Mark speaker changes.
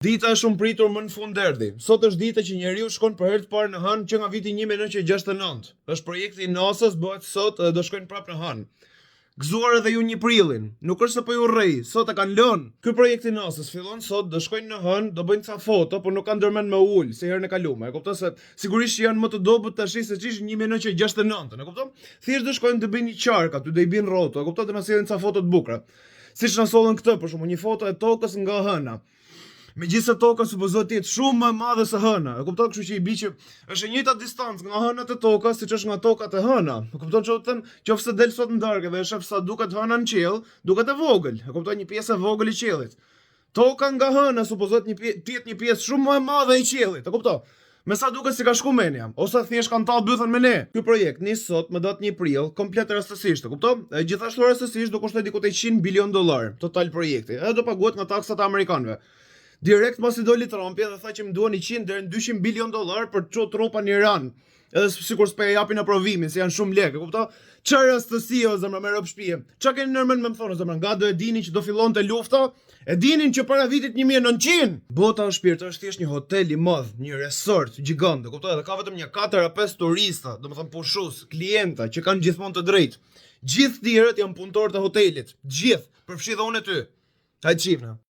Speaker 1: Dita e shumë pritur më në fund erdhi. Sot është dita që njeriu shkon për herë të parë në hënë që nga viti 1969. Është projekti i NASA-s, bëhet sot dhe do shkojnë prapë në hënë. Gëzuar edhe ju 1 prillin. Nuk është se po ju urrej, sot e kanë lënë. Ky projekt i NASA-s fillon sot, do shkojnë në hënë, do bëjnë ca foto, por nuk kanë ndërmend me ul, si herën e kaluar. E kupton se sigurisht janë më të dobët tash se çish 1969, e kupton? Thjesht do shkojnë të bëjnë një qark aty, do i bin rroto, e kupton, të na sjellin ca foto të bukura. Siç na sollën këtë, për shembull, një foto e tokës nga hëna. Megjithëse toka supozohet të jetë shumë më e madhe se hëna. E kupton, kështu që i bi që është e njëjta distancë nga hënat e tokës siç është nga tokat e hëna. E kupton çfarë them? Qofse del sot në darkë dhe e shef sa duket hëna në qiell, duket e vogël. E kupton, një pjesë e vogël e qiellit. Toka nga hëna supozohet të jetë një pjesë shumë më e madhe e qiellit. E kupton? Me sa duket si ka shku menja, ose thjesht kanë tallë bythën me ne. Ky projekt nis sot më datë 1 prill, komplet rastësisht, e kupton? Gjithashtu rastësisht do kushtoj diku te $100 bilion total projekti. Edhe do paguhet nga taksat e amerikanëve. Direkt mos i doli Trumpi dhe tha që më duan 100 deri në $200 bilion për të çuar trupa në Iran. Edhe sikur s'po ja japin aprovimin, se janë shumë lekë, e kupton? Çfarë rastësi o zemra me rob shtëpie? Çka keni nërmend me më thonë zemra? Nga do e dinin që do fillonte lufta? E dinin që para vitit 1900 bota e shpirt është thjesht një hotel i madh, një resort gjigant, e kupton? Edhe ka vetëm një 4 a 5 turista, domethënë pushues, klienta që kanë gjithmonë të drejtë. Gjithë tjerët janë punëtorë të hotelit, gjithë, përfshi dhe unë e ty. Hajde çifna.